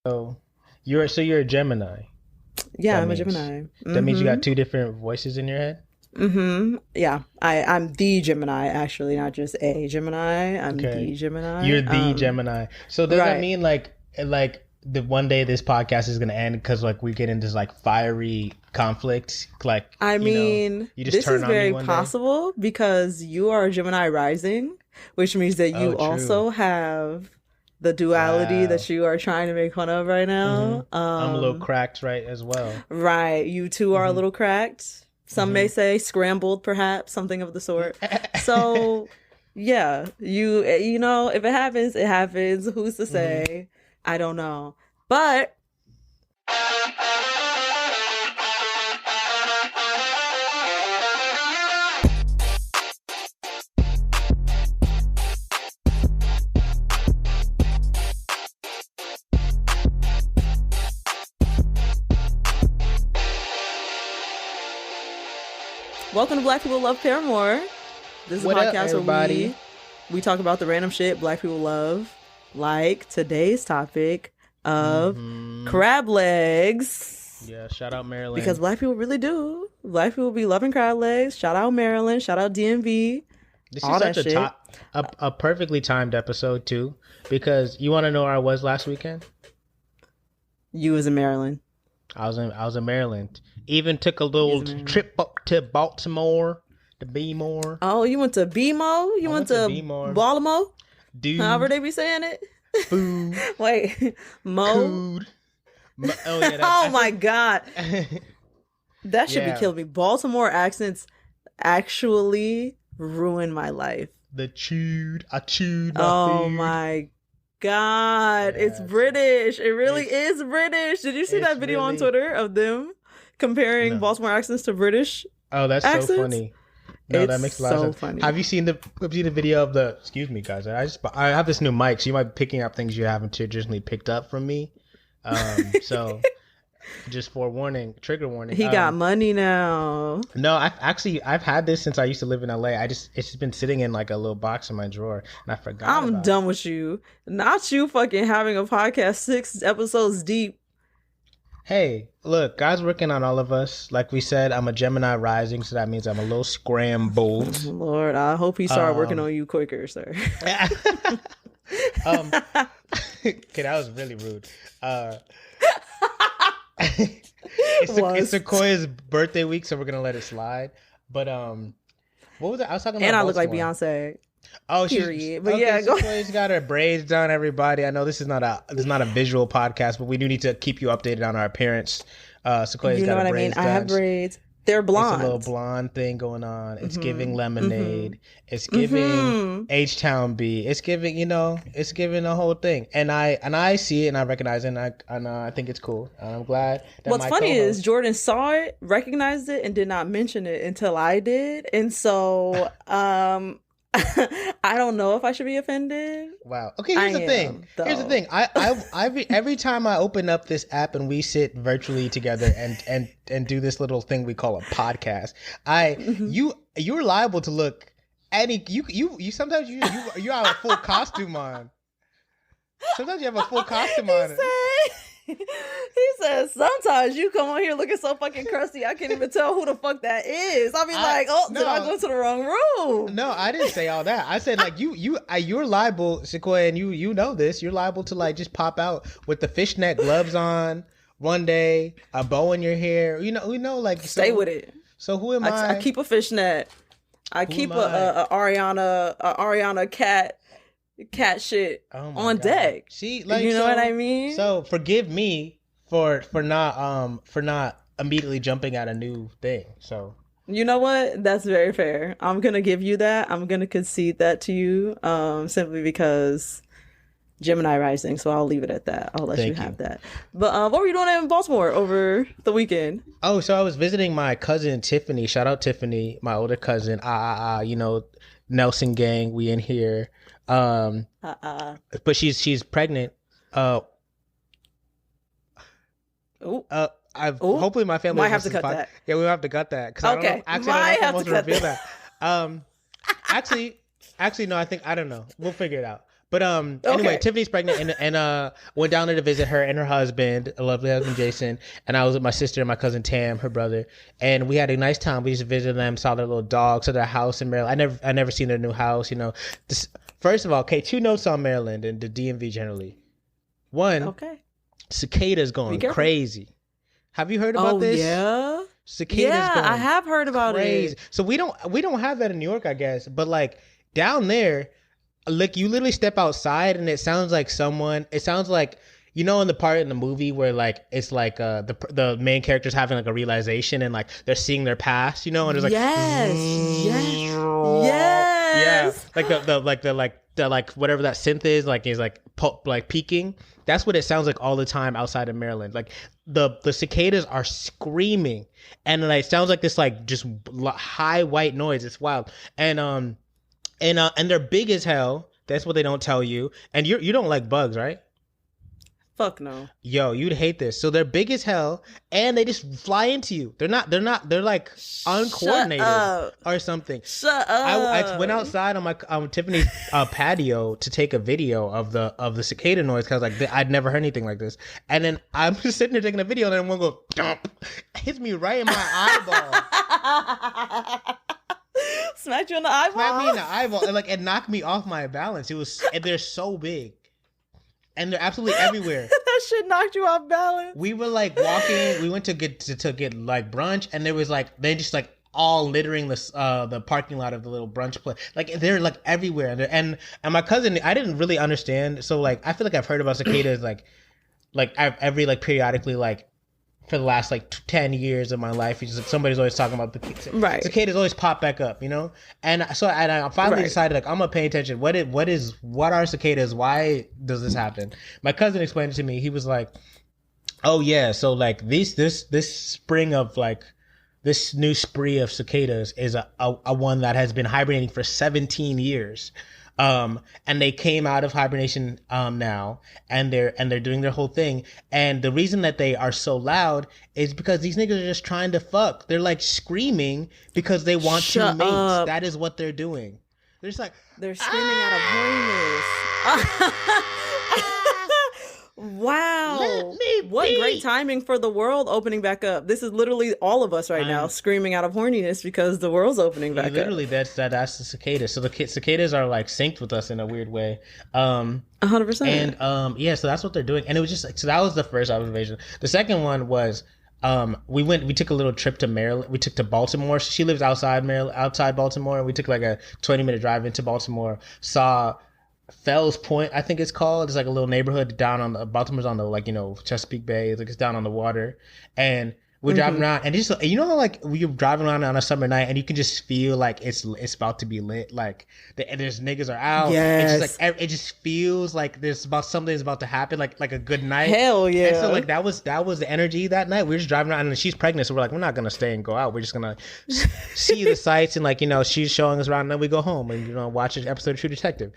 So you're a Gemini. Yeah, I'm a Gemini. That means you got two different voices in your head? Yeah, I'm the Gemini, actually, not just a Gemini. I'm Okay. the Gemini. You're the Gemini. So does that right. mean like the one day this podcast is gonna end because like we get into like fiery conflict? Like you just this turn is on me very one day? possible because you are a Gemini rising, which means that you Oh, true. also have the duality Wow. that you are trying to make fun of right now. I'm a little cracked, right, as well. Right. You too are a little cracked. Some may say scrambled, perhaps, something of the sort. So, yeah, you know, if it happens, it happens. Who's to say? I don't know. But welcome to Black People Love Paramore. This is a podcast where we talk about the random shit Black people love, like today's topic of crab legs. Yeah, shout out Maryland. Because Black people really do. Black people be loving crab legs. Shout out Maryland. Shout out DMV. This is such a perfectly timed episode too, because you want to know where I was last weekend? You was in Maryland. I was in Maryland. Even took a little trip up to Baltimore, to B-more. Oh, you went to B-mo? You went to Baltimore? Dude. However they be saying it. Food. Wait, Mo? Food. Oh, yeah, oh my God. That should be killing me. Baltimore accents actually ruin my life. I chewed my food. Oh my God. It's British. It really is British. Did you see that video on Twitter of them comparing Baltimore accents to British accents? So funny. No, that makes a lot of sense. Funny. Have you seen the video of the? Excuse me, guys. I have this new mic, so you might be picking up things you haven't traditionally picked up from me. So just forewarning, trigger warning. He got money now. No, I've had this since I used to live in LA. It's just been sitting in like a little box in my drawer, and I forgot. I'm done with you. Not you fucking having a podcast 6 episodes deep. Hey, look, God's working on all of us. Like we said, I'm a Gemini rising, so that means I'm a little scrambled. Lord, I hope he started working on you quicker, sir. Okay, that was really rude. It's Sequoia's birthday week, so we're gonna let it slide. But what was it? I was talking about. And I look like Beyonce. Oh, period. But yeah, Sequoia's got her braids done. Everybody, I know this is not a visual podcast, but we do need to keep you updated on our appearance. Sequoia's got her braids done. I have braids. They're blonde. It's a little blonde thing going on. It's giving lemonade. It's giving H-Town B. It's giving, it's giving the whole thing. And I see it and I recognize it and I think it's cool. And I'm glad that what's funny is Jordan saw it, recognized it, and did not mention it until I did. And so I don't know if I should be offended. Wow. Okay, here's the thing. I every time I open up this app and we sit virtually together and do this little thing we call a podcast, you're liable to look you sometimes you have a full costume on. Sometimes you have a full costume on. He says, sometimes you come on here looking so fucking crusty, I can't even tell who the fuck that is. I'll be did I go to the wrong room? No, I didn't say all that. I said, like, you're liable, Sequoia, and you know this. You're liable to, like, just pop out with the fishnet gloves on one day, a bow in your hair. Like... Stay with it. So who am I? I keep a fishnet. I keep a Ariana cat shit on deck. See, like, you know what I mean? So forgive me for not immediately jumping at a new thing. So you know what? That's very fair. I'm gonna give you that. I'm gonna concede that to you, simply because Gemini rising. So I'll leave it at that. I'll let you have that. But what were you doing in Baltimore over the weekend? Oh, so I was visiting my cousin Tiffany. Shout out Tiffany, my older cousin. Nelson gang. We in here. But she's pregnant. Hopefully my family might have to cut that. Yeah, we'll have to cut that. Okay, I don't know if I'm supposed to reveal that. Actually, no. I don't know. We'll figure it out. But anyway, Tiffany's pregnant and went down there to visit her and her husband, a lovely husband Jason, and I was with my sister and my cousin Tam, her brother, and we had a nice time. We just visited them, saw their little dog, saw their house in Maryland. I never seen their new house. First of all, okay, 2 notes on Maryland and the DMV generally. One, cicadas going crazy. Have you heard about this? Yeah. Cicadas going I have heard about it. So we don't have that in New York, I guess. But like down there, like you literally step outside and it sounds like in the part in the movie where like it's like the main character's having like a realization and like they're seeing their past, and it's like yes. Yeah, like the whatever that synth is, like is like peaking. That's what it sounds like all the time outside of Maryland. Like the cicadas are screaming, and like it sounds like this like just high white noise. It's wild, and they're big as hell. That's what they don't tell you. And you don't like bugs, right? Fuck no. Yo, you'd hate this. So they're big as hell, and they just fly into you. They're like uncoordinated or something. Shut up. I went outside on my Tiffany's patio to take a video of the cicada noise because like I'd never heard anything like this. And then I'm just sitting there taking a video, and then one go dump, hits me right in my eyeball. Smacked you in the eyeball. Smacked me in the eyeball, and like it knocked me off my balance. And they're so big. And they're absolutely everywhere. That shit knocked you off balance. We were like walking. We went to get like brunch, and there was like they just like all littering the parking lot of the little brunch place. Like they're like everywhere. And my cousin, I didn't really understand. So like I feel like I've heard about cicadas like I've every like periodically like for the last like 10 years of my life. It's just, somebody's always talking about the cicadas always pop back up, And so I finally decided like I'm gonna pay attention. What are cicadas? Why does this happen? My cousin explained it to me. He was like, "Oh yeah, so like this spring of like this new spree of cicadas is a one that has been hibernating for 17 years." And they came out of hibernation now, and they're doing their whole thing. And the reason that they are so loud is because these niggas are just trying to fuck. They're like screaming because they want to mate. That is what they're doing. They're just like they're screaming out of horniness. Wow. What great timing for the world opening back up. This is literally all of us right now screaming out of horniness because the world's opening back literally, up. Literally, that's the cicadas. So the cicadas are like synced with us in a weird way. 100%. And yeah, so that's what they're doing. And it was just like, so that was the first observation. The second one was we took a little trip to Maryland. We took to Baltimore. She lives outside Baltimore, and we took like a 20-minute drive into Baltimore. Saw Fells Point, I think it's called. It's like a little neighborhood down on the Baltimore's on the like Chesapeake Bay. Like it's down on the water, and we're driving around, and just how like we're driving around on a summer night, and you can just feel like it's about to be lit. Like there's niggas are out. Yes. It's just like it just feels like something's about to happen. Like a good night. Hell yeah. And so like that was the energy that night. We were just driving around, and she's pregnant, so we're like we're not gonna stay and go out. We're just gonna see the sights, and like she's showing us around, and then we go home and watch an episode of True Detective.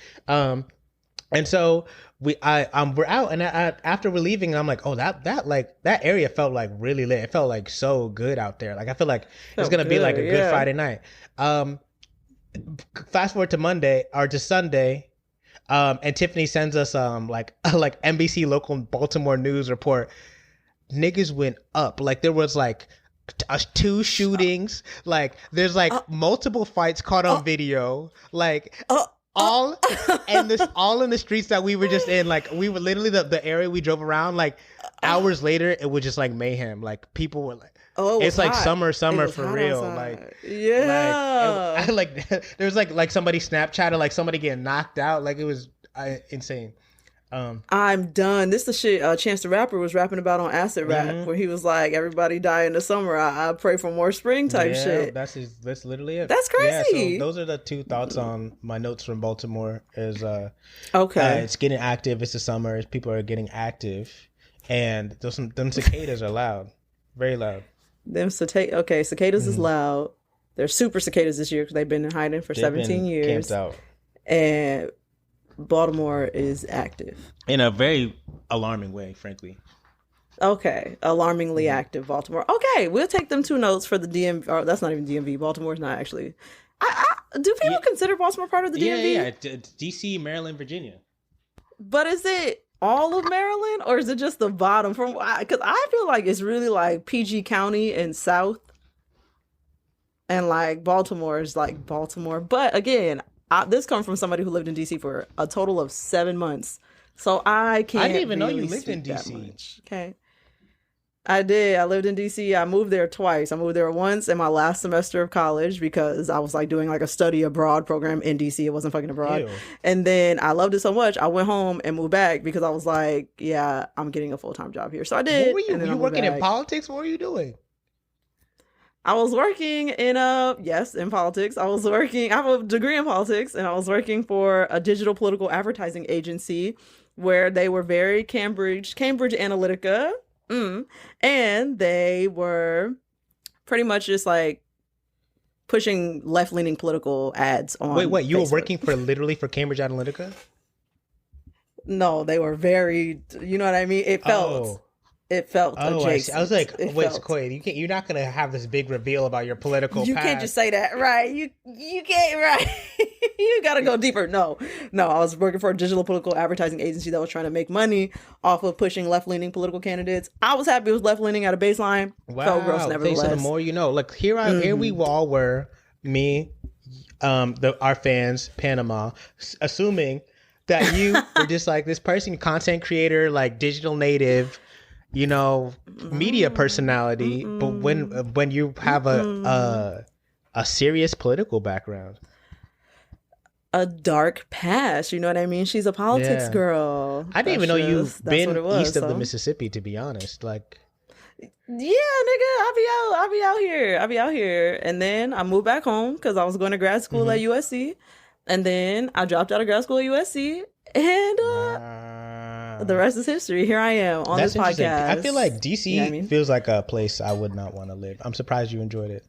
And so we're out, and after we're leaving, I'm like, oh, that area felt like really lit. It felt like so good out there. Like I feel like it's gonna be like a good Friday night. Fast forward to Sunday, and Tiffany sends us like NBC local Baltimore news report. Niggas went up. Like there was like 2 shootings. Like there's like multiple fights caught on video. Like. All in the streets that we were just in. Like we were literally the area we drove around. Like hours later, it was just like mayhem. Like people were like, "Oh, it's like summer for real." Outside. Like yeah, there was like somebody Snapchatted like somebody getting knocked out. Like it was insane. I'm done. This is the shit Chance the Rapper was rapping about on Acid Rap, where he was like, everybody die in the summer. I pray for more spring type shit. That's literally it. That's crazy. Yeah, so those are the 2 thoughts on my notes from Baltimore. Is okay. It's getting active. It's the summer. People are getting active, and them cicadas are loud, very loud. Cicadas is loud. They're super cicadas this year because they've been in hiding for 17 years. Camped out. And Baltimore is active in a very alarming way, frankly. Okay, alarmingly active Baltimore. Okay, we'll take them 2 notes for the DMV. Oh, that's not even DMV. Baltimore's not actually. Do people consider Baltimore part of the DMV? Yeah. DC, Maryland, Virginia. But is it all of Maryland or is it just the bottom? Because I feel like it's really like PG County and South, and like Baltimore is like Baltimore. But again, this comes from somebody who lived in DC for a total of 7 months, so I can't. I didn't even really know you lived in DC. Okay. I did. I lived in DC. I moved there twice. I moved there once in my last semester of college because I was like doing like a study abroad program in DC. It wasn't fucking abroad. Ew. And then I loved it so much, I went home and moved back because I was like, yeah, I'm getting a full-time job here. So I did. What were you? Were you working in politics? What were you doing? I was working in in politics. I have a degree in politics, and I was working for a digital political advertising agency where they were very Cambridge Analytica. And they were pretty much just like pushing left-leaning political ads on Wait, you Facebook. were working for Cambridge Analytica? No, they were very, you know what I mean? It felt adjacent. I was like, wait, Sequoia, you're not gonna have this big reveal about your political You past. can't just say that, right? You can't, right? You gotta go deeper. No, I was working for a digital political advertising agency that was trying to make money off of pushing left-leaning political candidates. I was happy it was left-leaning at a baseline. Wow, felt gross nevertheless. The more you know. Like here we all were, me, our fans, Panama, assuming that you were just like this person, content creator, like digital native, you know, media personality. But when you have a serious political background, a dark past, you know what I mean? She's a politics girl. I didn't even know you've been east of the Mississippi, to be honest. Like, yeah, nigga, I'll be out here. And then I moved back home because I was going to grad school at USC. And then I dropped out of grad school at USC, and the rest is history. Here I am on this podcast. I feel like DC feels like a place I would not want to live. I'm surprised you enjoyed it.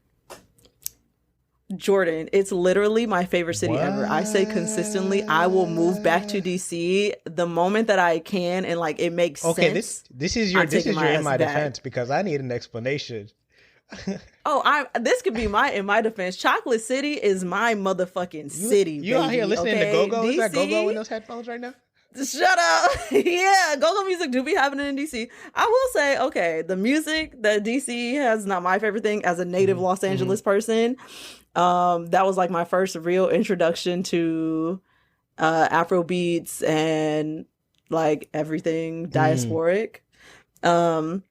Jordan, it's literally my favorite city ever. I say consistently, I will move back to DC the moment that I can, and like it makes sense. Okay, this is your in my defense because I need an explanation. This could be in my defense. Chocolate City is my motherfucking city. You out here listening to Go-Go? Is that Go-Go in those headphones right now? Shut up. Yeah, Go-Go music do be happening in DC. I will say, okay, the music that DC has not my favorite thing as a native Los Angeles person. That was like my first real introduction to Afro beats and like everything diasporic. And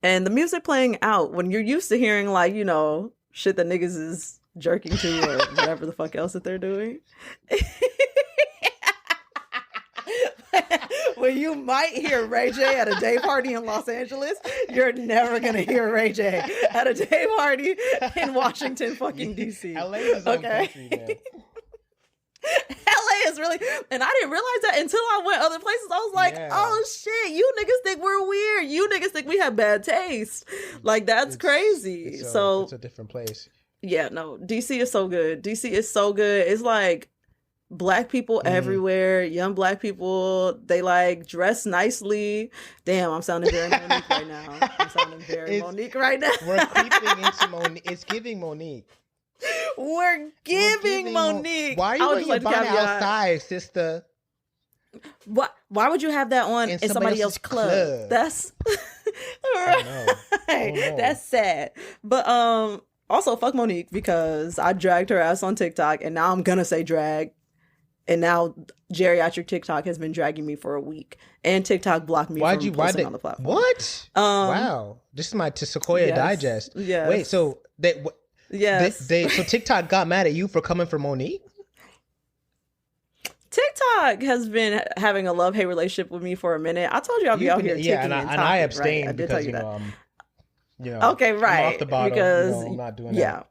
the music playing out when you're used to hearing like, you know, shit that niggas is jerking to or whatever the fuck else that they're doing. When you might hear Ray J at a day party in Los Angeles, you're never going to hear Ray J at a day party in Washington fucking DC. LA is country, man. LA is really, and I didn't realize that until I went other places. I was like, oh shit, you niggas think we're weird. You niggas think we have bad taste. Like, that's crazy. So it's a different place. Yeah, no, DC is so good. DC is so good. It's like Black people everywhere, young Black people, they like dress nicely. Damn, I'm sounding very Monique right now. Monique right now. We're creeping into Monique. It's giving Monique. We're giving Monique. Why are you wearing your bonnet outside, sister? Why would you have that on in somebody else's club? That's right. Oh, no. That's sad. But also fuck Monique because I dragged her ass on TikTok, and now I'm gonna say drag. And now geriatric TikTok has been dragging me for a week, and TikTok blocked me from posting on the platform. What? Wow, this is my Sequoia digest. Yes. Wait, so so TikTok got mad at you for coming for Monique? TikTok has been having a love-hate relationship with me for a minute. I told you I'll be out here taking and I abstained right? because you know, okay, right, I'm off the bottle, because I'm not doing that.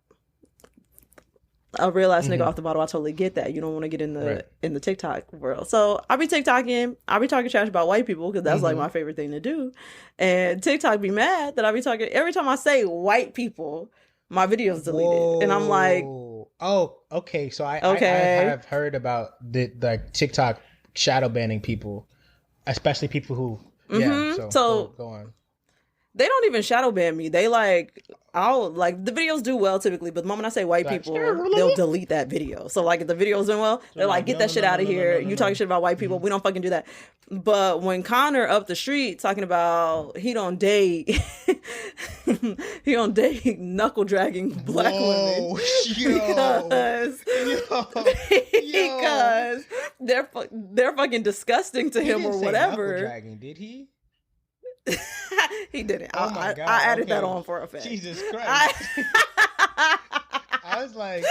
A real ass nigga off the bottle. I totally get that. You don't want to get in the TikTok world. So I'll be TikToking. I'll be talking trash about white people because that's like my favorite thing to do. And TikTok be mad that I'll be talking every time I say white people, my video's deleted. Whoa. And I'm like, oh, okay. So I have heard about the like TikTok shadow banning people, especially people who so go on. they don't even shadow ban me. They like, I'll like the videos do well typically, but the moment I say white people, they'll delete that video. So like if the video's doing well, they're like, get that shit out of here. You talking shit about white people. We don't fucking do that. But when Connor up the street talking about he don't date knuckle dragging black women because they're fucking disgusting to him or whatever. Knuckle dragging, did he? He didn't. Oh my God. I added that on for a fact. Jesus Christ. I was like,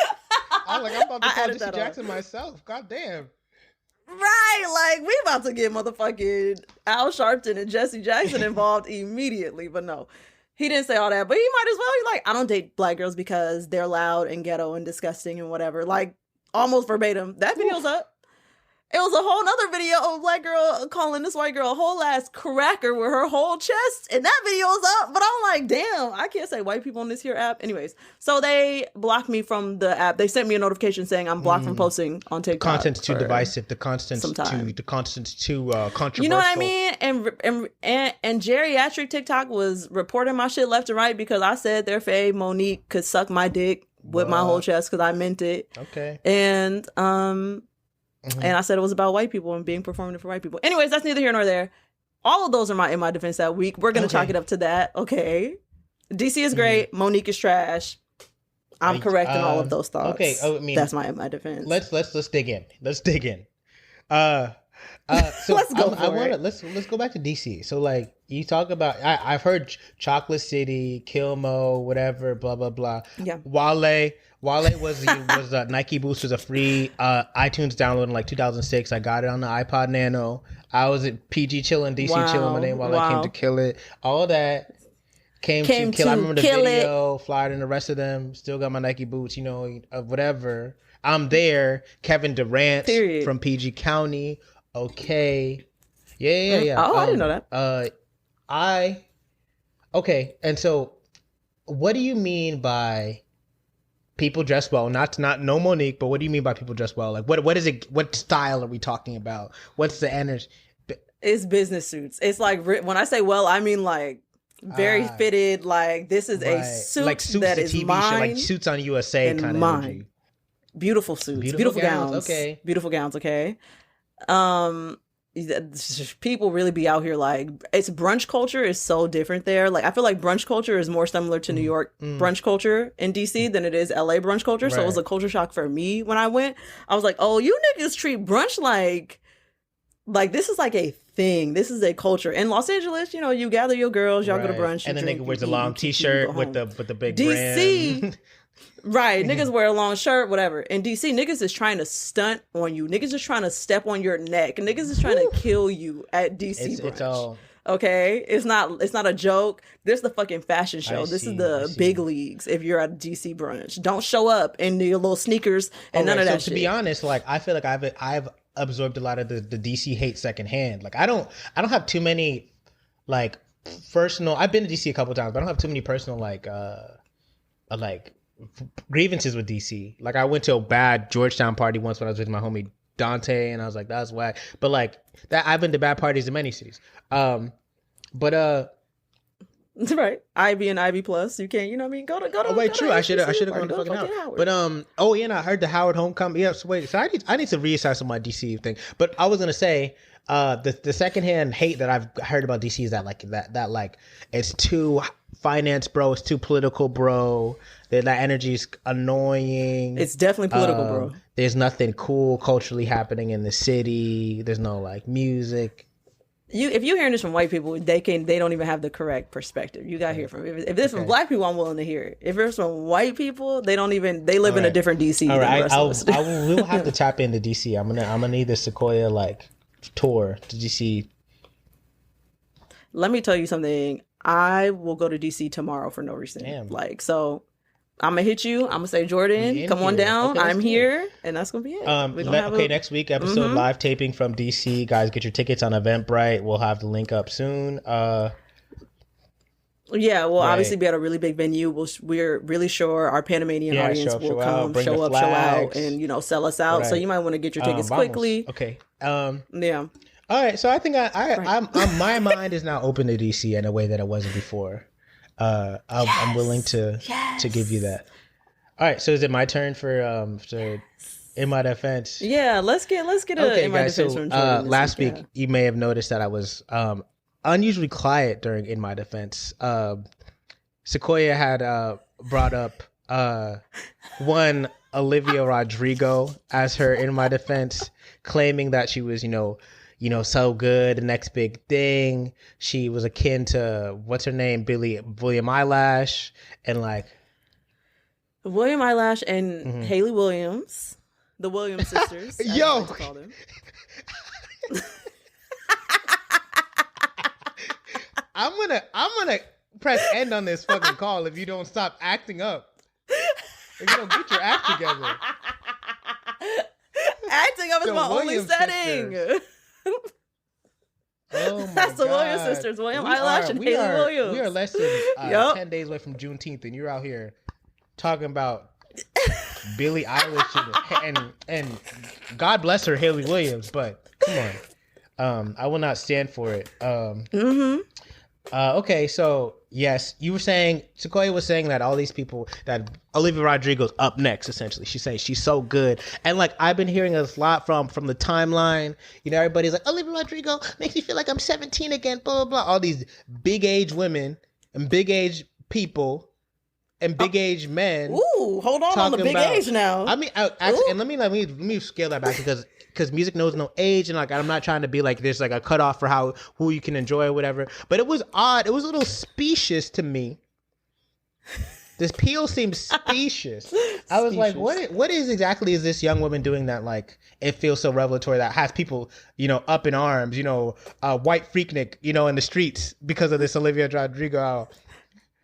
I'm about to call Jesse Jackson myself. God damn. Right, like we about to get motherfucking Al Sharpton and Jesse Jackson involved immediately, but no, he didn't say all that. But he might as well. He's like, I don't date black girls because they're loud and ghetto and disgusting and whatever. Like almost verbatim. That video's up. It was a whole nother video of a black girl calling this white girl a whole ass cracker with her whole chest, and that video is up. But I'm like, damn, I can't say white people on this here app. Anyways, so they blocked me from the app. They sent me a notification saying I'm blocked from posting on TikTok. Content's too divisive. The content's too controversial. You know what I mean? And geriatric TikTok was reporting my shit left and right because I said their fave Monique could suck my dick with my whole chest because I meant it. Okay. And and I said it was about white people and being performative for white people. Anyways, that's neither here nor there. All of those are in my defense that week. We're gonna chalk it up to that. Okay. DC is great. Monique is trash. I'm correct in all of those thoughts. Okay. I mean, that's my defense. Let's dig in. Let's dig in. So let's go. Let's go back to DC. So like you talk about, I've heard Chocolate City, Kilmo, whatever, blah blah blah. Yeah. Wale was Nike Boost was a free iTunes download in like 2006. I got it on the iPod Nano. I was at PG chilling, DC chilling my name while I came to kill it. All that came to kill. I remember the video, Flyer and the rest of them. Still got my Nike boots, you know, whatever. I'm there. Kevin Durant from PG County. Okay. Yeah. Oh, I didn't know that. Okay. And so what do you mean by people dress well? Not no Monique, but what do you mean by people dress well? Like what is it? What style are we talking about? What's the energy? It's business suits. It's like when I say well, I mean like very fitted. Like this is a suit like Suits, that the is TV mine, show, like Suits on USA kind of energy. Beautiful suits, beautiful gowns. Okay, beautiful gowns. Okay. People really be out here like it's brunch culture is so different there. Like I feel like brunch culture is more similar to New York brunch culture in DC than it is LA brunch culture. Right. So it was a culture shock for me when I went. I was like, oh, you niggas treat brunch like this is like a thing. This is a culture. In Los Angeles, you know, you gather your girls, y'all go to brunch, and then nigga wears a long t-shirt with the big DC brand. Right, niggas wear a long shirt, whatever. In DC, niggas is trying to stunt on you. Niggas is trying to step on your neck. Niggas is trying to kill you at DC brunch. It's all okay. It's not a joke. This is the fucking fashion show. This is the big leagues. If you're at DC brunch, don't show up in your little sneakers and none of that. So to be honest, like I feel like I've absorbed a lot of the DC hate secondhand. Like I don't have too many like personal. I've been to DC a couple times, but I don't have too many personal like grievances with DC. Like I went to a bad Georgetown party once when I was with my homie Dante, and I was like, that's whack. But like that, I've been to bad parties in many cities. Right, Ivy and Ivy Plus. You can't, you know what I mean? Go to. Oh wait, true. I should have gone to fucking Howard. But and I heard the Howard homecoming. Yeah, so wait. So I need to reassess on my DC thing. But I was gonna say, the secondhand hate that I've heard about DC is that like it's too finance, bro. It's too political, bro. That energy is annoying. It's definitely political, bro. There's nothing cool culturally happening in the city. There's no like music. If you're hearing this from white people, they don't even have the correct perspective. You got to hear from if this from black people, I'm willing to hear it. If it's from white people, they live in a different DC. All right, we'll have to tap into DC. I'm gonna need the Sequoia like tour to DC. Let me tell you something. I will go to DC tomorrow for no reason. Damn. Like so. I'm gonna hit you. I'm gonna say, Jordan, come on down. Okay, I'm here, and that's gonna be it. Next week episode live taping from DC. Guys, get your tickets on Eventbrite. We'll have the link up soon. Yeah, we'll obviously be at a really big venue. We're really sure our Panamanian audience will come, show up, show out, and sell us out. Right. So you might want to get your tickets quickly. Okay. Yeah. All right, so I think my mind is now open to DC in a way that it wasn't before. I'm willing to give you that. All right, so is it my turn for in my defense? Yeah, let's get okay, in my guys. defense So from Jordan last week you may have noticed that I was unusually quiet during in my defense. Sequoia had brought up one Olivia Rodrigo as her in my defense, claiming that she was, so good, the next big thing. She was akin to what's her name, William Eyelash, and like William Eyelash and Haley Williams, the Williams sisters. Yo, I like to call them. I'm gonna press end on this fucking call if you don't stop acting up. If you don't get your act together. Acting up is my only setting. Oh my That's the God. Williams sisters, William Eyelash and Haley Williams. We are less than 10 days away from Juneteenth, and you're out here talking about Billie Eilish and God bless her, Haley Williams, but come on. I will not stand for it. Okay, so yes, you were saying, Sequoia was saying that all these people, that Olivia Rodrigo's up next, essentially. She's saying she's so good. And like, I've been hearing a lot from the timeline. Everybody's like, Olivia Rodrigo makes me feel like I'm 17 again, blah, blah, blah. All these big age women and big age people and big age men. Ooh, hold on the big age now. I mean, actually, and let me scale that back because music knows no age, and like I'm not trying to be like there's like a cutoff for who you can enjoy or whatever. But it was odd. It was a little specious to me. This peel seemed specious. I was like, what is exactly is this young woman doing that like it feels so revelatory that has people up in arms, white freaknik in the streets because of this Olivia Rodrigo.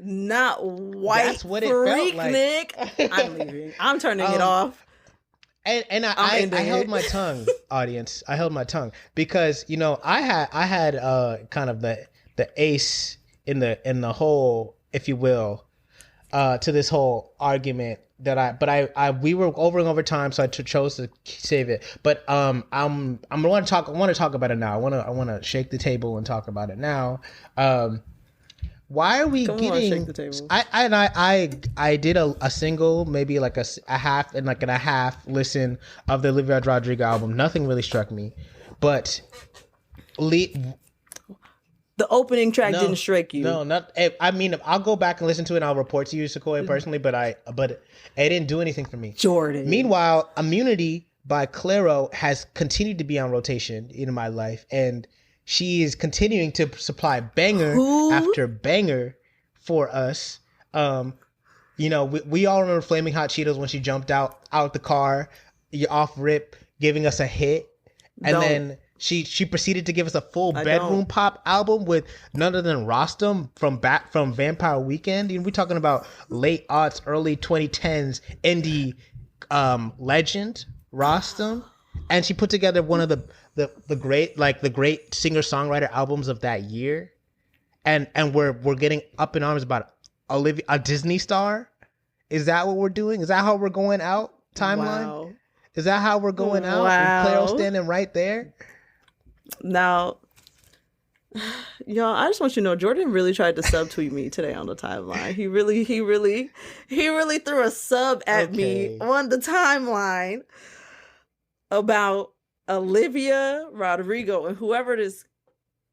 Not white. That's what it felt like. I'm leaving. I'm turning it off. And I held my tongue, audience. I held my tongue because I had kind of the ace in the whole, if you will, to this whole argument that we were over time, so I chose to save it. But I want to talk about it now. I want to shake the table and talk about it now. Why are we getting? I did a single, maybe like a half and a half listen of the Olivia Rodrigo album. Nothing really struck me, but the opening track didn't strike you. No, not. I mean, I'll go back and listen to it, and I'll report to you, Sequoia, personally. But it didn't do anything for me. Jordan. Meanwhile, Immunity by Clairo has continued to be on rotation in my life, and she is continuing to supply banger after banger for us. We all remember Flaming Hot Cheetos when she jumped out the car, off rip, giving us a hit. And then she proceeded to give us a full bedroom pop album with none other than Rostam from Vampire Weekend. We're talking about late aughts, early 2010s indie legend Rostam. And she put together one of the great singer-songwriter albums of that year. And we're getting up in arms about Olivia, a Disney star. Is that what we're doing? Is that how we're going out? Timeline? Wow. Is that how we're going out? Wow. Clairo standing right there? Now, y'all, I just want you to know, Jordan really tried to subtweet me today on the timeline. He really threw a sub at me on the timeline about Olivia Rodrigo and whoever this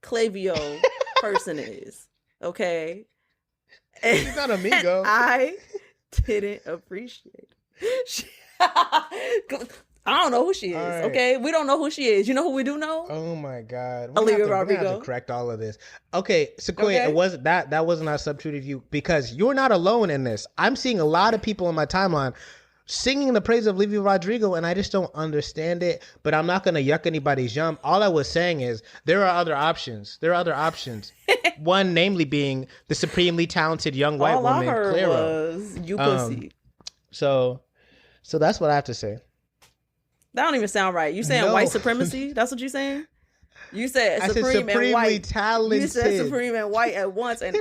Clavio person is. Okay. She's not amigo. I didn't appreciate it. I don't know who she is. Right. Okay, we don't know who she is. You know who we do know? Oh my God, Olivia Rodrigo. We're gonna have to correct all of this. Okay, Sequoia, it wasn't that wasn't our substitute of you because you're not alone in this. I'm seeing a lot of people on my timeline singing the praise of Olivia Rodrigo, and I just don't understand it. But I'm not gonna yuck anybody's yum. All I was saying is there are other options. One, namely, being the supremely talented young white woman, Clairo. Was you pussy. So that's what I have to say. That don't even sound right. You saying white supremacy? That's what you saying? You said supreme and white. Talented. You said supreme and white at once, and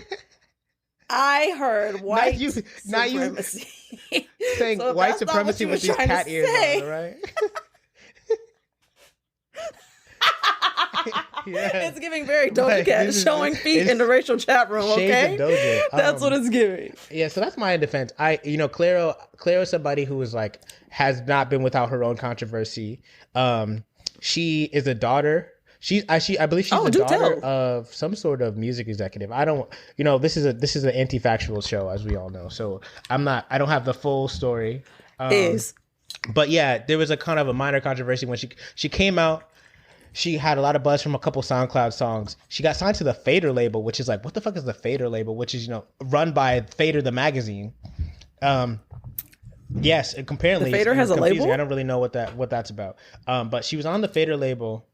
I heard white supremacy. Saying so white supremacy with these cat ears on, right? It's giving very Doja Cat showing feet in the racial chat room. Okay, that's what it's giving. Yeah, so that's my defense. Claro is somebody who is like has not been without her own controversy. She is a daughter. I believe she's the daughter of some sort of music executive. I don't, this is an anti-factual show, as we all know. So I don't have the full story. But yeah, there was a kind of a minor controversy when she came out. She had a lot of buzz from a couple SoundCloud songs. She got signed to the Fader label, which is like, what the fuck is the Fader label? Which is, run by Fader the magazine. Yes, and apparently the Fader has a label. I don't really know what that's about. But she was on the Fader label.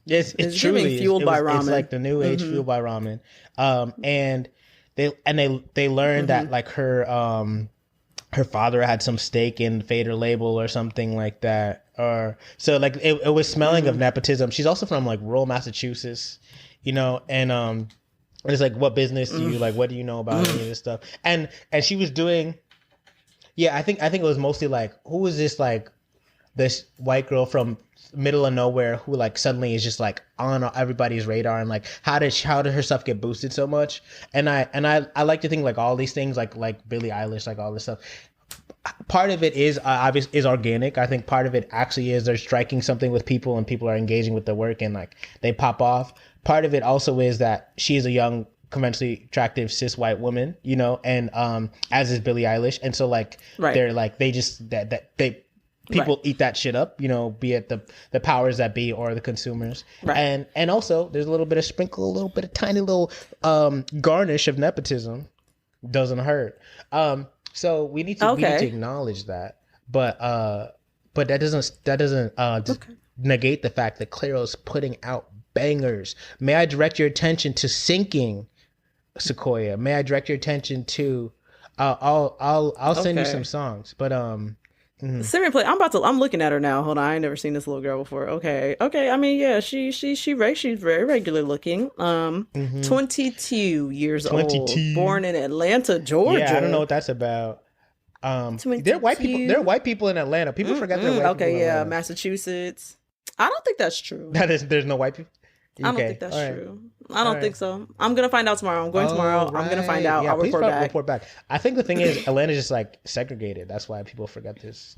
It's truly fueled by ramen. It's like the new age fueled by ramen. And they learned that like her father had some stake in Fader label or something like that. Or so like it was smelling of nepotism. She's also from like rural Massachusetts, and it's like, what business do you like? What do you know about any of this stuff? And she was doing. Yeah, I think it was mostly like, who is this like this white girl from middle of nowhere who like suddenly is just like on everybody's radar, and like how did her stuff get boosted so much? And I like to think like all these things like Billie Eilish, like all this stuff. Part of it is is organic. I think part of it actually is they're striking something with people and people are engaging with the work and like they pop off. Part of it also is that she is a young, conventionally attractive cis white woman, and as is Billie Eilish, and so like they're like they just that they people eat that shit up, be it the powers that be or the consumers, and also there's a little bit of tiny little garnish of nepotism. Doesn't hurt. So we need to acknowledge that, but that doesn't negate the fact that Claro's putting out bangers. May I direct your attention to Sinking, Sequoia? May I direct your attention to? I'll send you some songs, but Send me play. I'm looking at her now. Hold on, I ain't never seen this little girl before. Okay. I mean, yeah, she's very regular looking. 22 years old, born in Atlanta, Georgia. Yeah, I don't know what that's about. They're white people. They're white people in Atlanta. People forget they're white people. Okay, yeah, Massachusetts. I don't think that's true. There's no white people. I don't think that's true. I don't think so. I'm gonna find out tomorrow. I'm going tomorrow. Right. I'm gonna find out. I'll report back. I think the thing is, Atlanta's just like segregated. That's why people forget this.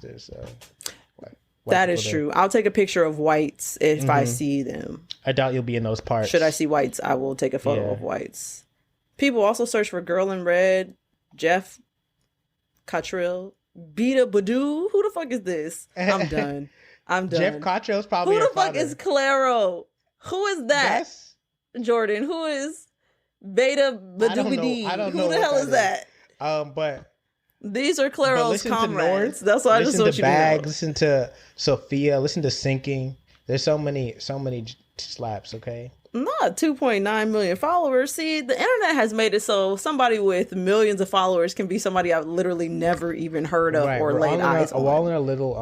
That is true. I'll take a picture of whites if I see them. I doubt you'll be in those parts. Should I see whites, I will take a photo of whites. People also search for Girl in Red, Jeff Cottrell, Beta Badu. Who the fuck is this? I'm done. Jeff Cottrell's probably who the fuck is Claro? Who is that? Jordan, who is Beta Badubidi? Who the hell is that? But these are Claro's comrades. That's why I just want you to know. Listen to Sophia. Listen to Sinking. There's so many slaps. Okay. Not 2.9 million followers. See, the internet has made it so somebody with millions of followers can be somebody I've literally never even heard of or laid eyes on. We're all in a little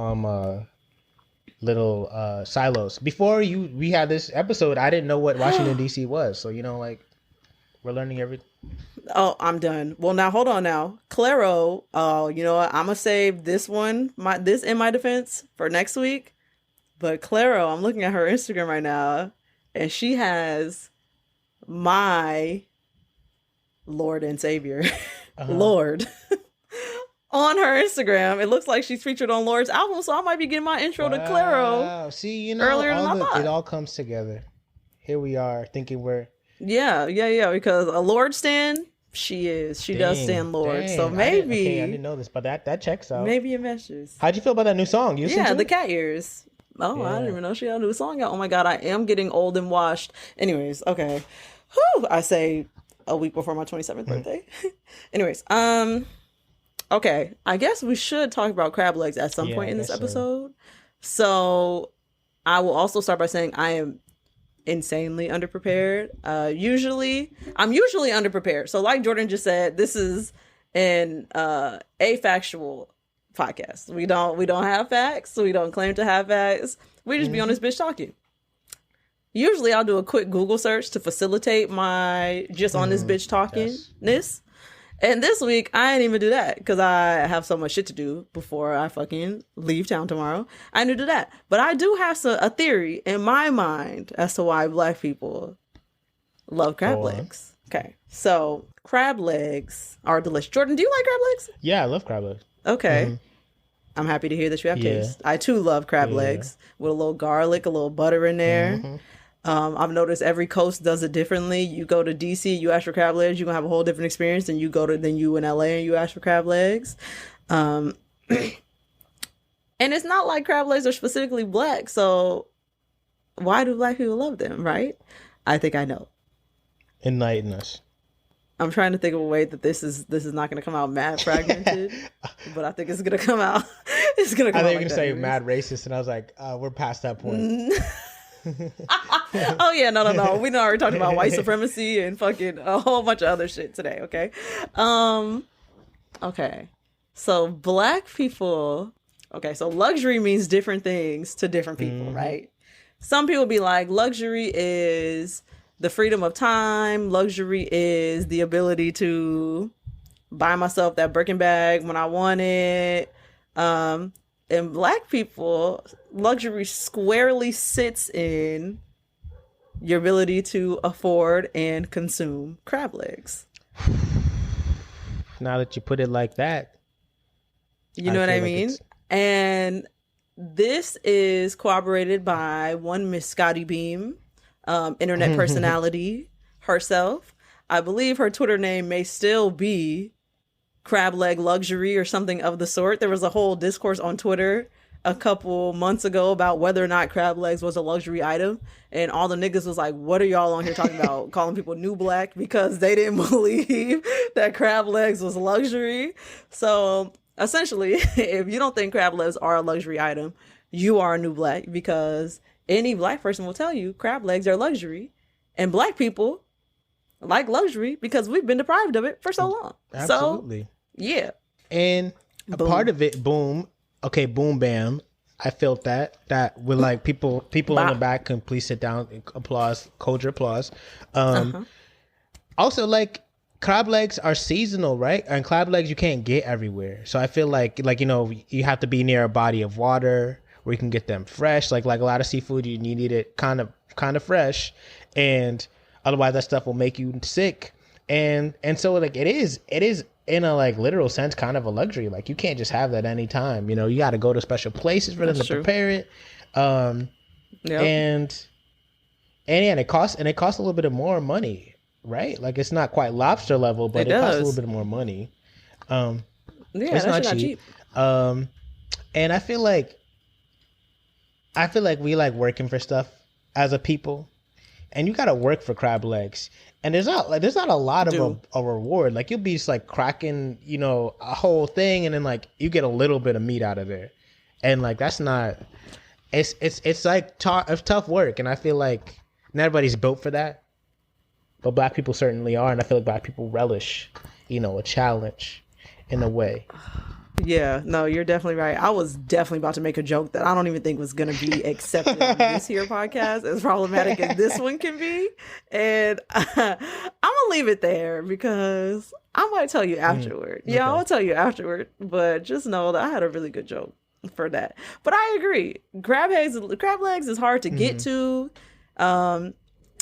silos. Before we had this episode, I didn't know what Washington DC was. So we're learning everything. Oh, I'm done. Well, now hold on. Now, Claro. Oh, you know what? I'm gonna save this one, this in my defense for next week. But Claro, I'm looking at her Instagram right now, and she has my Lord and Savior, Lord. On her Instagram, it looks like she's featured on Lord's album, so I might be getting my intro to Claro. See, earlier than I thought. It all comes together. Here we are thinking we're because a Lord stan, she does stand Lord. So maybe I didn't know this, but that checks out. Maybe it meshes. How'd you feel about that new song? The Cat Ears. Oh, I didn't even know she had a new song out. Oh my god, I am getting old and washed. Anyways, okay. Whew, I say a week before my 27th birthday. Anyways, okay, I guess we should talk about crab legs at some point in this episode. So I will also start by saying I am insanely underprepared. I'm usually underprepared. So like Jordan just said, this is an afactual podcast. We don't have facts. We don't claim to have facts. We just be on this bitch talking. Usually I'll do a quick Google search to facilitate my just on this bitch talkingness. And this week, I didn't even do that because I have so much shit to do before I fucking leave town tomorrow. I didn't do that. But I do have a theory in my mind as to why Black people love crab legs. Okay. So, crab legs are delicious. Jordan, do you like crab legs? Yeah, I love crab legs. Okay. Mm-hmm. I'm happy to hear that you have taste. I too love crab legs with a little garlic, a little butter in there. Mm-hmm. I've noticed every coast does it differently. You go to DC, you ask for crab legs, you're gonna have a whole different experience than you in LA and you ask for crab legs. And it's not like crab legs are specifically Black, so why do Black people love them, right? I think I know. Enlighten us. I'm trying to think of a way that this is not going to come out mad fragmented, but I think it's going to come out. It's going to come out. I think you're going to say mad racist, and I was like, we're past that point. Oh yeah, no. We already talked about white supremacy and fucking a whole bunch of other shit today. Okay, okay. So Black people. Okay, so luxury means different things to different people, right? Some people be like, luxury is the freedom of time. Luxury is the ability to buy myself that Birkin bag when I want it. And Black people, luxury squarely sits in your ability to afford and consume crab legs. Now that you put it like that. You know what I mean? And this is corroborated by one Miss Scotty Beam, internet personality herself. I believe her Twitter name may still be crab leg luxury or something of the sort. There was a whole discourse on Twitter a couple months ago about whether or not crab legs was a luxury item, and all the niggas was like, what are y'all on here talking about? Calling people new Black because they didn't believe that crab legs was luxury. So essentially, if you don't think crab legs are a luxury item, you are a new Black, because any Black person will tell you crab legs are luxury, and Black people like luxury because we've been deprived of it for so long. Absolutely. So, yeah. And a part of it, boom, bam. I felt that with like people in the back can please sit down, applause, hold your applause. Also, like, crab legs are seasonal, right? And crab legs you can't get everywhere. So I feel like you have to be near a body of water where you can get them fresh. Like a lot of seafood, you need it kind of fresh, and otherwise that stuff will make you sick. And so like it is in a like literal sense kind of a luxury. Like you can't just have that anytime. You got to go to special places for them to prepare it. And it costs a little bit of more money, right? Like it's not quite lobster level, but it costs a little bit more money. It's not cheap. And I feel like we like working for stuff as a people, and you got to work for crab legs. And there's not a lot of a reward. Like you'll be just like cracking, a whole thing, and then like you get a little bit of meat out of there, and like that's not. It's like tough work, and I feel like not everybody's built for that, but Black people certainly are, and I feel like Black people relish, a challenge, in a way. Yeah, no, you're definitely right. I was definitely about to make a joke that I don't even think was going to be accepted on this here podcast, as problematic as this one can be. And I'm going to leave it there because I might tell you afterward. Okay. Yeah, I'll tell you afterward. But just know that I had a really good joke for that. But I agree. Crab legs is hard to get to.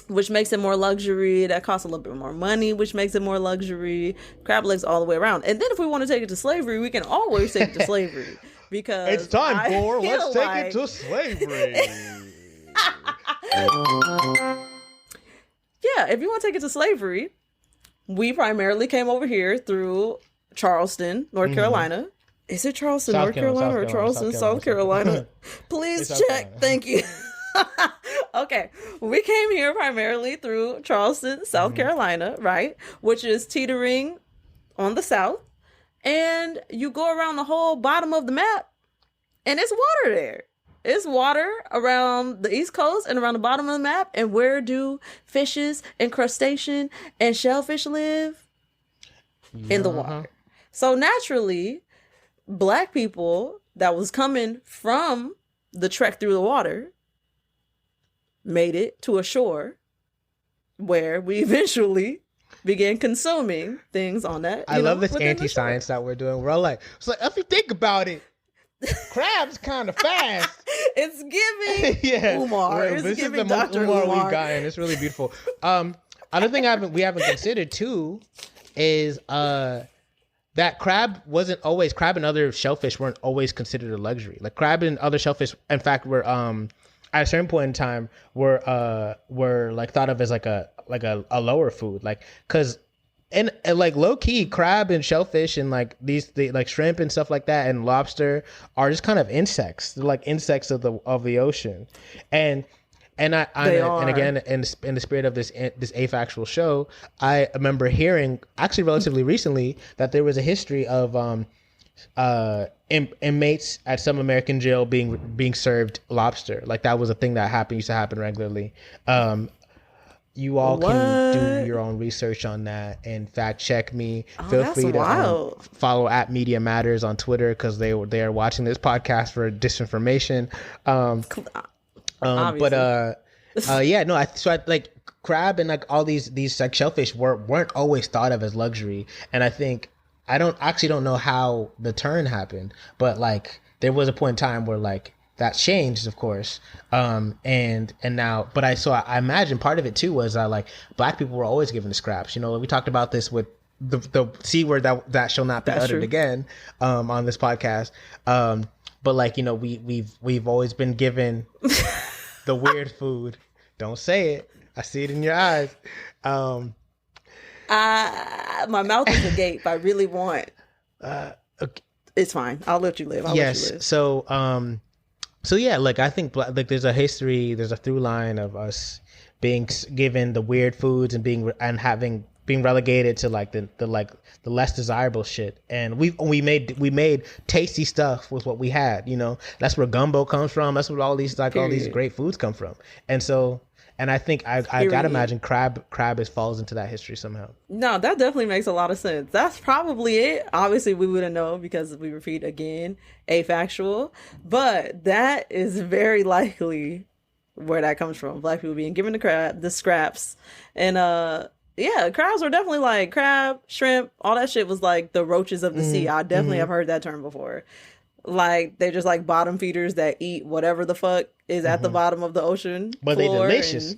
Which makes it more luxury. That costs a little bit more money, which makes it more luxury. Crab legs all the way around. And then if we want to take it to slavery, we can always take it to slavery. Because it's time for let's take it to slavery. Yeah, if you want to take it to slavery, we primarily came over here through Charleston, North Carolina. Is it Charleston, North Carolina, or Charleston, South Carolina? Please check. Thank you. Okay, we came here primarily through Charleston, South Carolina, right? Which is teetering on the south. And you go around the whole bottom of the map, and it's water there. It's water around the East Coast and around the bottom of the map. And where do fishes and crustacean and shellfish live? In the water. So naturally, Black people that was coming from the trek through the water made it to a shore where we eventually began consuming things on that. I love this anti-science that we're doing. We're all like, it's like, if you think about it, crab's kind of fast. It's giving Umar. It's this giving is the most Dr. Umar Umar. we've gotten. It's really beautiful. Other thing we haven't considered too is that crab and other shellfish weren't always considered a luxury. Like crab and other shellfish, in fact, were at a certain point in time were like thought of as like a lower food, like because. And like low key, crab and shellfish and like like shrimp and stuff like that and lobster are just kind of insects. They're like insects of the ocean, and again in the spirit of this afactual show, I remember hearing actually relatively recently that there was a history of inmates at some American jail being served lobster. Like that was a thing that used to happen regularly. You all can do your own research on that and fact check me. Feel free to follow at Media Matters on Twitter because they are watching this podcast for disinformation. So I like crab and like all these like shellfish weren't always thought of as luxury, and I think I don't know how the turn happened, but like there was a point in time where like that changed, of course. And now, but I imagine part of it too was like black people were always given the scraps. You know, we talked about this with the C word that shall not be uttered again, on this podcast. But like, you know, we've always been given the weird food. Don't say it. I see it in your eyes. My mouth is agape. I really want. Okay. It's fine. I'll let you live. Let you live. So yeah, like I think like there's a through line of us being given the weird foods and being relegated to like the less desirable shit, and we made tasty stuff with what we had. You know, that's where gumbo comes from. That's where all these great foods come from, and I think I gotta imagine crab falls into that history somehow. No, that definitely makes a lot of sense. That's probably it. Obviously, we wouldn't know because we repeat again, afactual. But that is very likely where that comes from. Black people being given the scraps, and crabs were definitely like crab, shrimp, all that shit was like the roaches of the sea. I definitely have heard that term before. Like they're just like bottom feeders that eat whatever the fuck is at the bottom of the ocean. But they're delicious.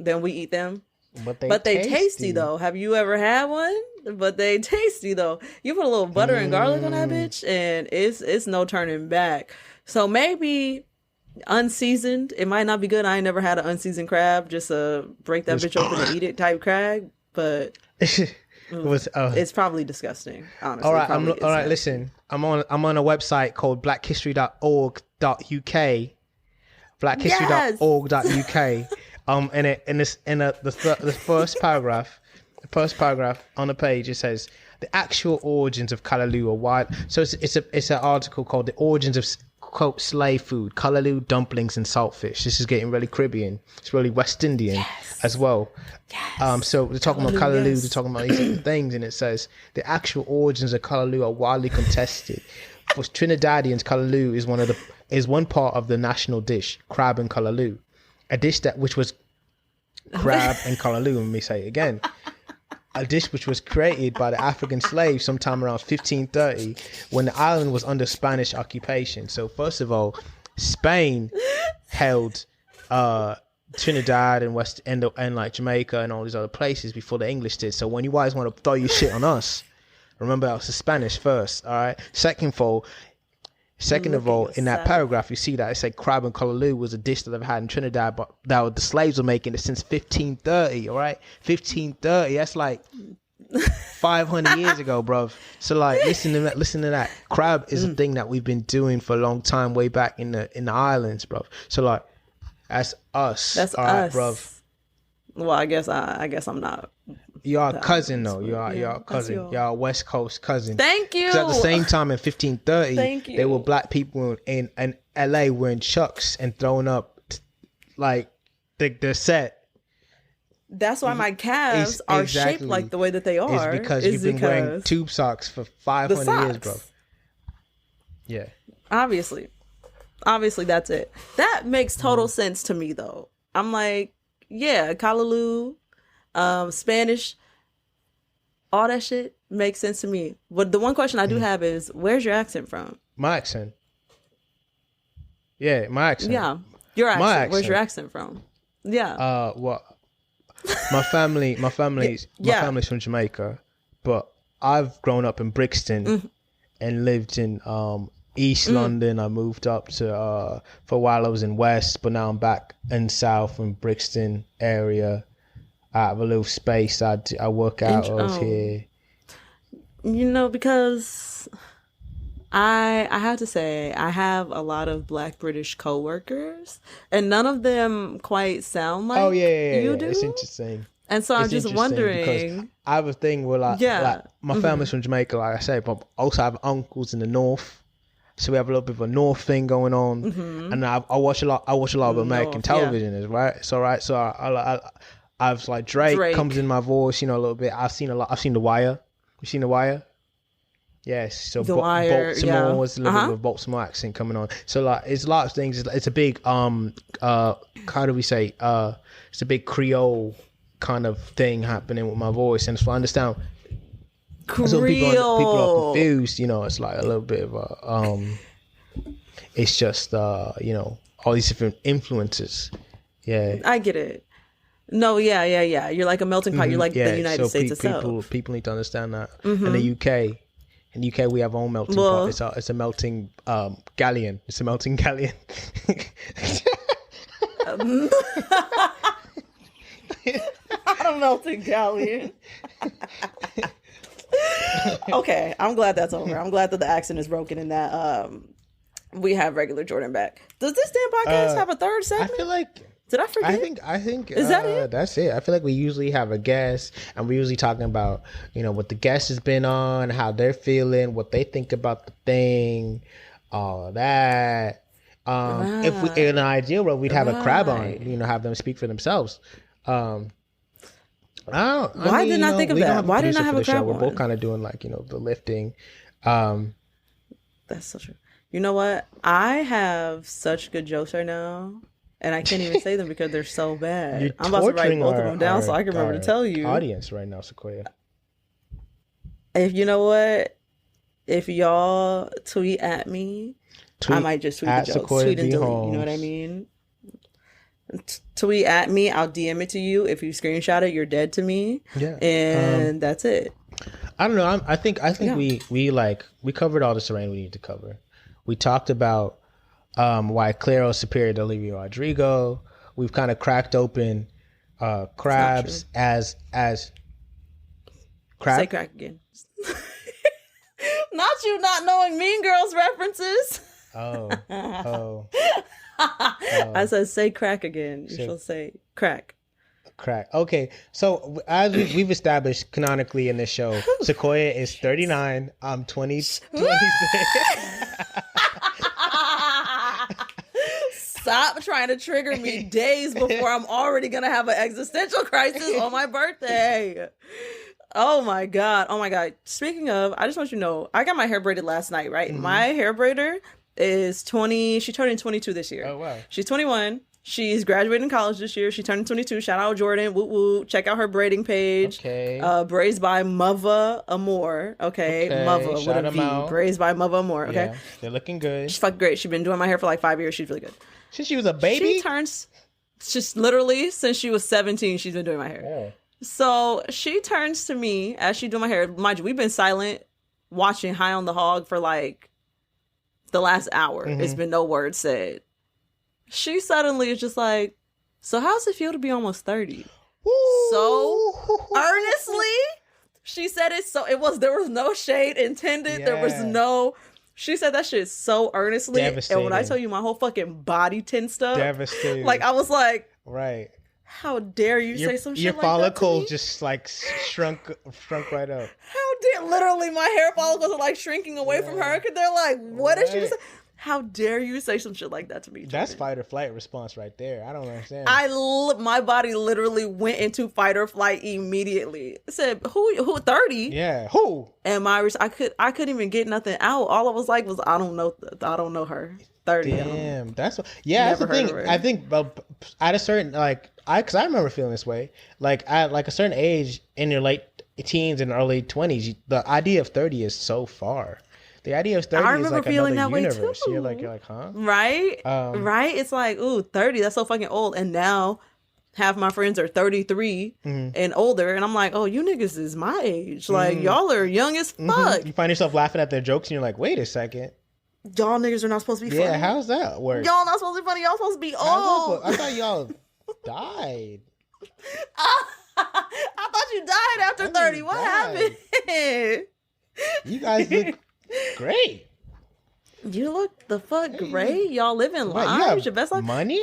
Then we eat them. But they tasty though. Have you ever had one? But they tasty though. You put a little butter and garlic on that bitch, and it's no turning back. So maybe unseasoned, it might not be good. I ain't never had an unseasoned crab. Just break that bitch open and eat it type crab. But it's probably disgusting. Honestly, all right. Listen, I'm on a website called blackhistory.org.uk. Blackhistory.org.uk. The first paragraph on the page, it says the actual origins of callaloo are wild. So it's an article called "The Origins of quote slave food: callaloo, dumplings, and saltfish." This is getting really Caribbean. It's really West Indian as well. Yes. So they're talking about callaloo. They're talking about these different things, and it says the actual origins of callaloo are widely contested. For Trinidadians, callaloo is one part of the national dish, crab and callaloo, a dish which was crab and callaloo. Let me say it again. A dish which was created by the African slaves sometime around 1530 when the island was under Spanish occupation. So first of all, Spain held Trinidad and West and like Jamaica and all these other places before the English did. So when you guys want to throw your shit on us, remember that was the Spanish first. All right. Second of all, in that paragraph, you see that it said crab and callaloo was a dish that they've had in Trinidad, but that the slaves were making it since 1530. All right, 1530. That's like 500 years ago, bruv. So like, listen to that. Crab is a thing that we've been doing for a long time, way back in the islands, bruv. So like, that's us. That's all us, right, bruv. Well, I guess I'm not. You're a cousin, though. You're a cousin. You're a West Coast cousin. Thank you. Because at the same time in 1530, there were black people in LA wearing chucks and throwing up like the set. That's why my calves are shaped like the way that they are. It's because you've been wearing tube socks for 500 years, bro. Yeah. Obviously, that's it. That makes total sense to me, though. I'm like, yeah, callaloo, Spanish all that shit makes sense to me. But the one question I do have is, where's your accent from? My accent. Yeah, my accent. Yeah, your accent. My accent. Where's your accent from? Yeah. Well, my family's from Jamaica, but I've grown up in Brixton and lived in East London. I moved up to for a while I was in West, but now I'm back in South in Brixton area. I have a little space I work out of here. You know, because I have to say, I have a lot of Black British coworkers, and none of them quite sound like you do. It's interesting. And so I'm just wondering. I have a thing where like my family's from Jamaica, like I say, but also I have uncles in the north. So we have a little bit of a north thing going on, and I watch a lot of American television, right? So I've like Drake comes in my voice, you know, a little bit. I've seen The Wire. You seen The Wire? Yes. So The Wire, Baltimore was a little bit of a Baltimore accent coming on. So like, it's a lot of things. It's a big how do we say? It's a big Creole kind of thing happening with my voice, and so I understand. Creole. So people are confused. You know, it's like a little bit of a It's just you know, all these different influences. Yeah, I get it. No, yeah. You're like a melting pot. You're like the United States itself. People need to understand that. In the UK, we have our own melting pot. It's a melting galleon. It's a melting galleon. Not a melting galleon. Okay, I'm glad that's over. I'm glad that the accent is broken and that we have regular Jordan back. Does this damn podcast have a third segment? I feel like. Did I forget? I think is that it? That's it. I feel like we usually have a guest, and we're usually talking about, you know, what the guest has been on, how they're feeling, what they think about the thing, all of that. If we, in an ideal world, we'd have a crab on, you know, have them speak for themselves. Why didn't I think of that? Why didn't I have a crab on? We're both kind of doing like, you know, the lifting. That's so true. You know what? I have such good jokes right now. And I can't even say them because they're so bad. I'm about to write both of them down so I can remember to tell you. Audience right now, Sequoia. If you know what, if y'all tweet at me, I might just tweet the jokes. Sequoia tweet and delete. Holmes. You know what I mean? Tweet at me. I'll DM it to you. If you screenshot it, you're dead to me. Yeah. And that's it. I don't know. I think we covered all the terrain we need to cover. We talked about why Claro is superior to Olivia Rodrigo. We've kind of cracked open crabs as crab. Say crack again. Not you not knowing Mean Girls references. Oh. I said say crack again. You shall say crack. Crack. Okay, so as we've established canonically in this show, Sequoia is 39. I'm 26. Stop trying to trigger me days before I'm already gonna have an existential crisis on my birthday. Oh my god. Speaking of, I just want you to know, I got my hair braided last night, right? Mm-hmm. My hair braider is 20. She turned 22 this year. Oh wow. She's 21. She's graduating college this year. She turned 22. Shout out Jordan. Woo woo. Check out her braiding page. Okay. Braids by Mother Amore. Okay. Mother with a V. Braids by Mother Amore. Okay. Yeah, they're looking good. She's fucking great. She's been doing my hair for like 5 years. She's really good. Since she was a baby? She turns, just literally since she was 17, she's been doing my hair. Yeah. So she turns to me as she doing my hair. Mind you, we've been silent watching High on the Hog for like the last hour. Mm-hmm. It's been no word said. She suddenly is just like, so how's it feel to be almost 30? Ooh. So earnestly, she said it. So there was no shade intended. Yeah. There was no, she said that shit so earnestly. And when I tell you my whole fucking body tensed up. Devastating. Like I was like, right. How dare you say some shit like that? Your follicles just like shrunk right up. Literally my hair follicles are like shrinking away from her because they're like, what did she say? How dare you say some shit like that to me, Jordan? That's fight or flight response right there. I don't understand. My body literally went into fight or flight immediately. I said, who 30? Yeah, who? And I couldn't even get nothing out. All I was like was, I don't know her. 30. Damn, that's the thing. I think at a certain because I remember feeling this way. Like at like a certain age in your late teens and early 20s, the idea of 30 is so far. The idea of 30 is like another universe. You're like, huh? Right? Right? It's like, ooh, 30, that's so fucking old. And now half my friends are 33 and older. And I'm like, oh, you niggas is my age. Like, y'all are young as fuck. You find yourself laughing at their jokes and you're like, wait a second. Y'all niggas are not supposed to be funny. Yeah, how's that work? Y'all not supposed to be funny. Y'all supposed to be old. I thought y'all died. I thought you died after 30. What happened? You guys look great. You look the fuck great. Y'all living lives. Your best life. Money?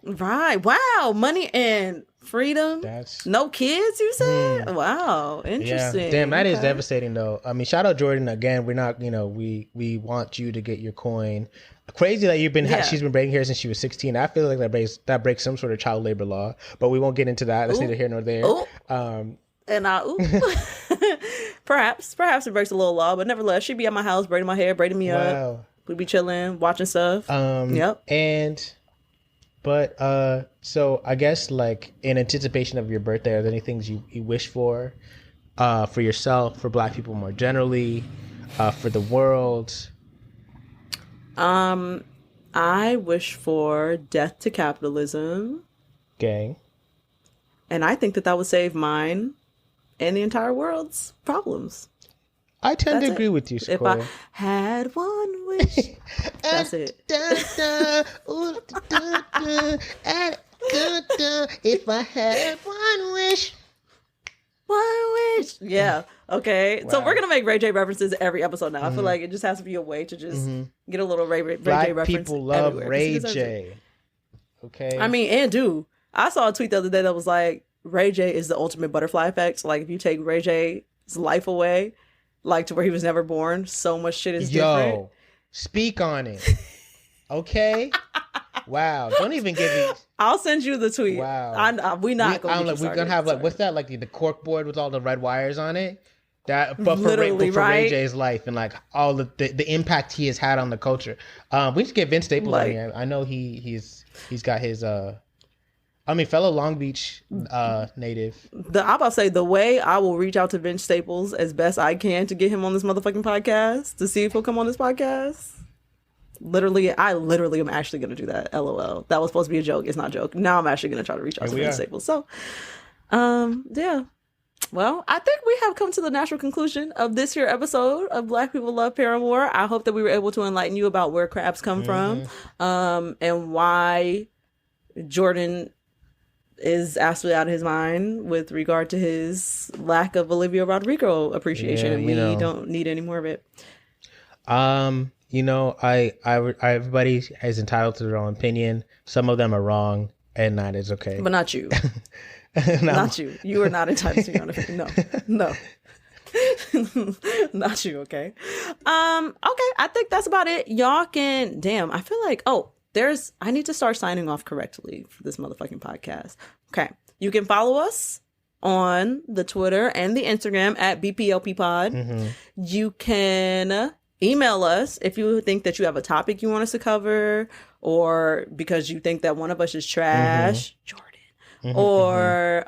Right. Wow. Money and freedom. No kids, you said? Wow. Interesting. Yeah. Damn, that is devastating though. I mean, shout out Jordan again. We're not, we want you to get your coin. Crazy that she's been braiding hair since she was 16. I feel like that breaks some sort of child labor law, but we won't get into that. That's neither here nor there. Perhaps it breaks a little law, but nevertheless, she'd be at my house braiding my hair, braiding me up. We'd be chilling, watching stuff. Yep. So I guess like in anticipation of your birthday, are there any things you wish for yourself, for Black people more generally, for the world? I wish for death to capitalism. Gang. And I think that would save mine and the entire world's problems. I tend to agree with you, Sequoia. If I had one wish, that's it. If I had one wish. Yeah. Okay. Wow. So we're gonna make Ray J references every episode now. I feel like it just has to be a way to just get a little Ray J reference. People love Ray J. Okay. I mean, and I saw a tweet the other day that was like, Ray J is the ultimate butterfly effect. So like, if you take Ray J's life away, like to where he was never born, so much shit is different. Speak on it. Okay. Wow. Don't even give me. I'll send you the tweet. Wow. We're gonna have like, what's that, like the cork board with all the red wires on it? That, but for Ray J's life and like all the impact he has had on the culture. We need to get Vince Staples on here. I know he's got his fellow Long Beach native. I'm about to say, the way I will reach out to Vince Staples as best I can to get him on this motherfucking podcast, to see if he'll come on this podcast. I literally am actually going to do that. LOL. That was supposed to be a joke. It's not a joke. Now I'm actually going to try to reach out to Vince Staples. So, yeah. Well, I think we have come to the natural conclusion of this here episode of Black People Love Paramore. I hope that we were able to enlighten you about where crabs come from, and why Jordan is absolutely out of his mind with regard to his lack of Olivia Rodrigo appreciation, and we don't need any more of it. Everybody is entitled to their own opinion. Some of them are wrong, and that is okay. But not you. Not you. You are not entitled to your own opinion. No. Not you, okay? Okay, I think that's about it. Y'all can, I feel like, I need to start signing off correctly for this motherfucking podcast. Okay. You can follow us on the Twitter and the Instagram at BPLPpod. You can email us if you think that you have a topic you want us to cover, or because you think that one of us is trash, Jordan, or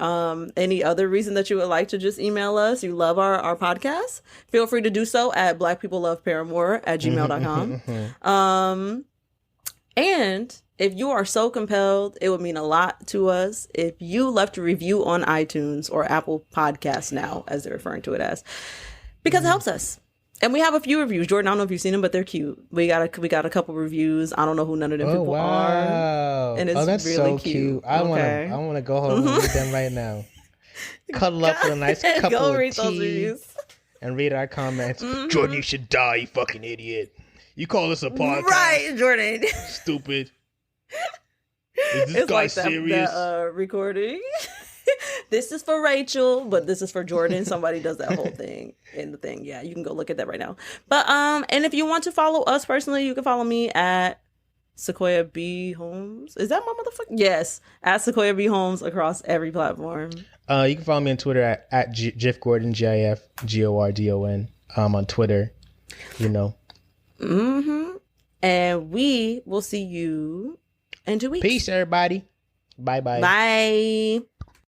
any other reason that you would like to just email us. You love our podcast. Feel free to do so at blackpeopleloveparamore@gmail.com. And if you are so compelled, it would mean a lot to us if you left a review on iTunes or Apple Podcasts now, as they're referring to it as, because it helps us. And we have a few reviews. Jordan, I don't know if you've seen them, but they're cute. We got a couple reviews. I don't know who none of them people are. And it's that's really so cute. I want to go home and read them right now. Cuddle up with a nice cup of tea and read our comments. Jordan, you should die, you fucking idiot. You call this a podcast? Right, Jordan. Stupid. Is this guy serious? That recording. This is for Rachel, but this is for Jordan. Somebody does that whole thing in the thing. Yeah, you can go look at that right now. But and if you want to follow us personally, you can follow me at Sequoia B Holmes. Is that my motherfucker? Yes, at Sequoia B Holmes across every platform. You can follow me on Twitter at Jiff Gordon, GIFGORDON. On Twitter, And we will see you in 2 weeks. Peace, everybody. Bye. Bye.